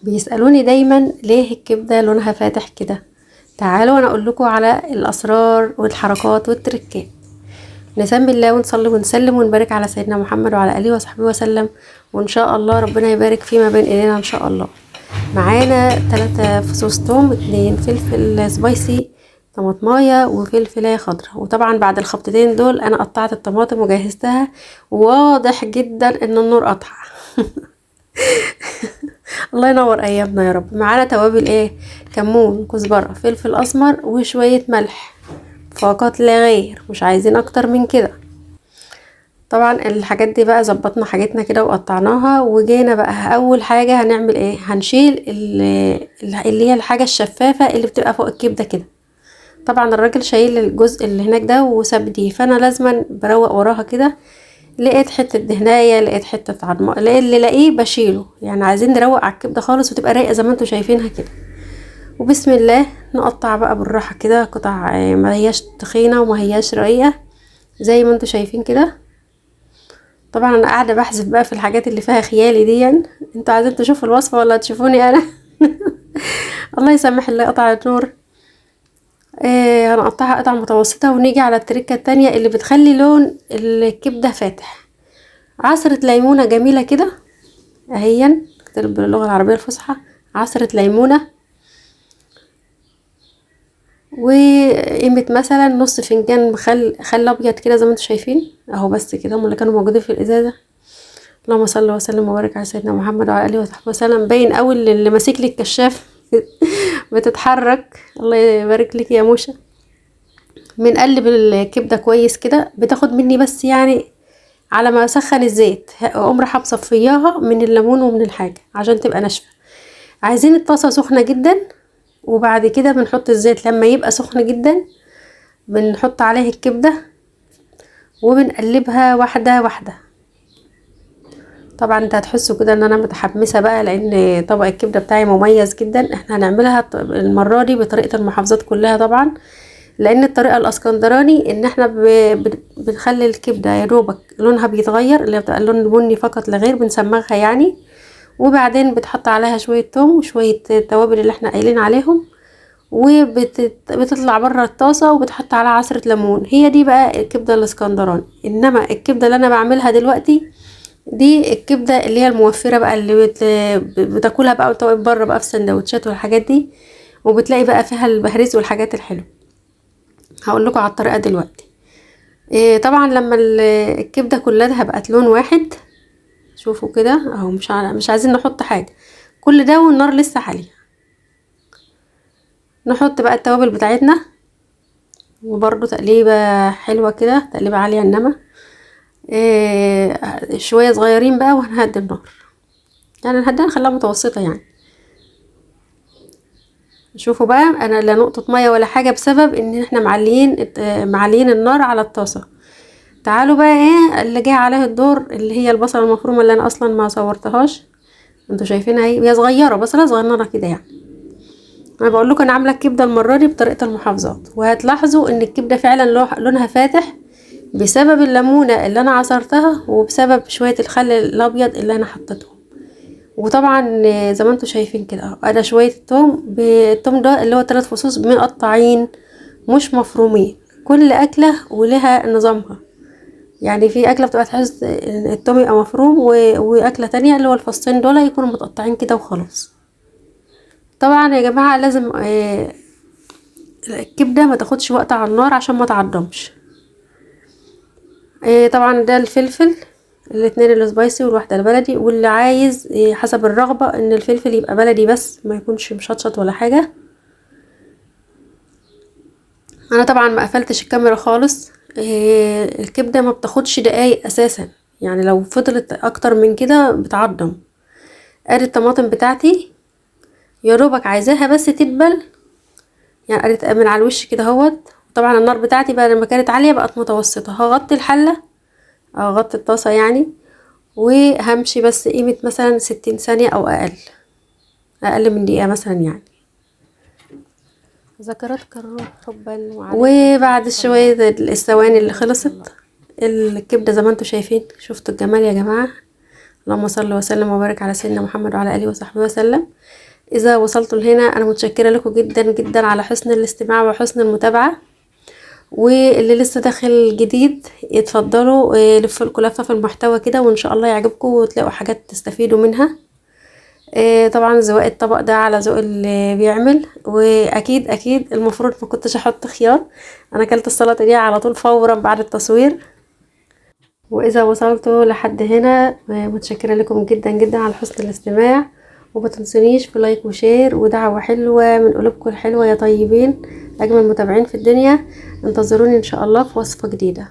بيسألوني دايما ليه الكبدة لونها فاتح كده. تعالوا انا اقول لكم على الاسرار والحركات والتركات. نسمي الله ونصلي ونسلم ونبارك على سيدنا محمد وعلى اله وصحبه وسلم، وان شاء الله ربنا يبارك فيما بين ايدينا ان شاء الله. معانا 3 فصوص توم، 2 فلفل سبايسي، طماطمايه وفلفلايه خضراء. وطبعا بعد الخبطتين دول انا قطعت الطماطم وجهزتها. واضح جدا ان النور قطع. الله ينور ايامنا يا رب. معانا توابل ايه؟ كمون، كزبره، فلفل اسمر وشويه ملح فقط لا غير، مش عايزين اكتر من كده. طبعا الحاجات دي بقى ظبطنا حاجتنا كده وقطعناها، وجينا بقى اول حاجه هنعمل ايه؟ هنشيل اللي هي الحاجه الشفافه اللي بتبقى فوق الكبده كده. طبعا الراجل شايل الجزء اللي هناك ده وساب دي، فانا لازما بروق وراها كده. لقيت حته دهنايه، لقيت حته عظمه، لقيت اللي لاقيه بشيله. يعني عايزين نروق على الكبده خالص وتبقى رايقه زي ما انتم شايفينها كده. وبسم الله نقطع بقى بالراحه كده قطع، ما هياش تخينه وما هياش رقيقه زي ما انتم شايفين كده. طبعا انا قاعده بحذف بقى في الحاجات اللي فيها خيالي دي. انتوا عايزين تشوفوا الوصفه ولا تشوفوني انا؟ الله يسامح اللي قطع النور. هنقطعها قطع متوسطه، ونيجي على التركه التانية اللي بتخلي لون الكبده فاتح. عصره ليمونه جميله كده اهيا، اكتب باللغه العربيه الفصحى. عصره ليمونه، وقيمه مثلا نص فنجان خل ابيض كده زي ما انتم شايفين اهو. بس كده هم اللي كانوا موجودين في الازازه. اللهم صل وسلم وبارك على سيدنا محمد وعلى اله وصحبه وسلم. باين قوي اللي ماسك لي الكشاف بتتحرك. الله يبارك لك يا موشا. بنقلب الكبده كويس كده، بتاخد مني بس يعني على ما اسخن الزيت اقوم رايحه مصفياها من الليمون ومن الحاجه عشان تبقى ناشفه. عايزين الطاسه سخنه جدا، وبعد كده بنحط الزيت لما يبقى سخن جدا. بنحط عليه الكبده وبنقلبها واحده واحده. طبعا انت هتحسوا كده ان انا متحمسه بقى، لان طبق الكبده بتاعي مميز جدا. احنا هنعملها المره دي بطريقه المحافظات كلها طبعا، لان الطريقه الاسكندراني ان احنا بنخلي الكبده يا دوبك لونها بيتغير، اللي بتبقى اللون بني فقط لا غير، بنسمغها يعني. وبعدين بتحط عليها شويه توم وشويه التوابل اللي احنا قايلين عليهم، وبتطلع بره الطاسه وبتحط عليها عصره ليمون. هي دي بقى الكبده الاسكندراني. انما الكبده اللي انا بعملها دلوقتي دي الكبده اللي هي الموفره بقى، اللي بتاكلها بقى وتقعد بره بقى في سندوتشات والحاجات دي، وبتلاقي بقى فيها البهريز والحاجات الحلوه. هقول لكم على الطريقه دلوقتي. طبعا لما الكبده كلها بقت لون واحد، شوفوا كده اهو. مش عايزين نحط حاجه، كل ده والنار لسه عاليه. نحط بقى التوابل بتاعتنا، وبرده تقليبه حلوه كده، تقليبه عاليه انما شويه صغيرين بقى. وهنهدي النار، يعني نهديها نخليها متوسطه يعني. شوفوا بقى انا لا نقطه ميه ولا حاجه، بسبب ان احنا معليين النار على الطاسه. تعالوا بقى ايه اللي جاي عليه الدور، اللي هي البصله المفرومه اللي انا اصلا ما صورتهاش. انتوا شايفينها هي صغيره، بصله صغننه كده يعني. انا بقول لكم انا عامله الكبده المره دي بطريقه المحافظات، وهتلاحظوا ان الكبده فعلا لونها فاتح بسبب الليمونه اللي انا عصرتها، وبسبب شويه الخل الابيض اللي انا حطيتهم. وطبعا زي ما انتم شايفين كده اهو، انا شويه التوم ده اللي هو 3 فصوص مقطعين مش مفرومين. كل اكله ولها نظامها، يعني في اكله بتبقى تحس ان التوم يبقى مفروم، واكله تانية اللي هو الفصين دول يكونوا متقطعين كده وخلاص. طبعا يا جماعه لازم الكبده ما تاخدش وقت على النار عشان ما تعضمش. طبعا ده الفلفل، الاتنين السبايسي والواحده البلدي. واللي عايز حسب الرغبه ان الفلفل يبقى بلدي بس ما يكونش مشطشط ولا حاجه. انا طبعا ما قفلتش الكاميرا خالص. الكبده ما بتاخدش دقايق اساسا، يعني لو فضلت اكتر من كده بتعضم. ادي الطماطم بتاعتي يا دوبك عايزاها بس تدبل، يعني قريت من على الوش كده اهوت. طبعا النار بتاعتي بقى لما كانت عاليه بقت متوسطه. هغطي الحله او اغطي الطاسه يعني، وهمشي بس قيمه مثلا 60 ثانيه او اقل من دقيقه مثلا يعني. ذكرتك الروح حبا وبعد شويه الثواني اللي خلصت الكبده زي ما انتم شايفين، شفتوا الجمال يا جماعه. اللهم صل وسلم وبارك على سيدنا محمد وعلى اله وصحبه وسلم. اذا وصلتوا لهنا انا متشكره لكم جدا جدا على حسن الاستماع وحسن المتابعه، واللي لسه داخل جديد يتفضلوا لفوا لكم لفه في المحتوى كده، وان شاء الله يعجبكم وتلاقوا حاجات تستفيدوا منها. طبعا ذوق الطبق ده على ذوق اللي بيعمل، واكيد اكيد المفروض ما كنتش احط خيار. انا اكلت السلطه دي على طول فورا بعد التصوير. واذا وصلتوا لحد هنا متشكره لكم جدا جدا على حسن الاستماع، وما تنسونيش في لايك وشير ودعوه حلوه من قلوبكم الحلوه يا طيبين، اجمل متابعين في الدنيا. انتظروني ان شاء الله في وصفه جديده.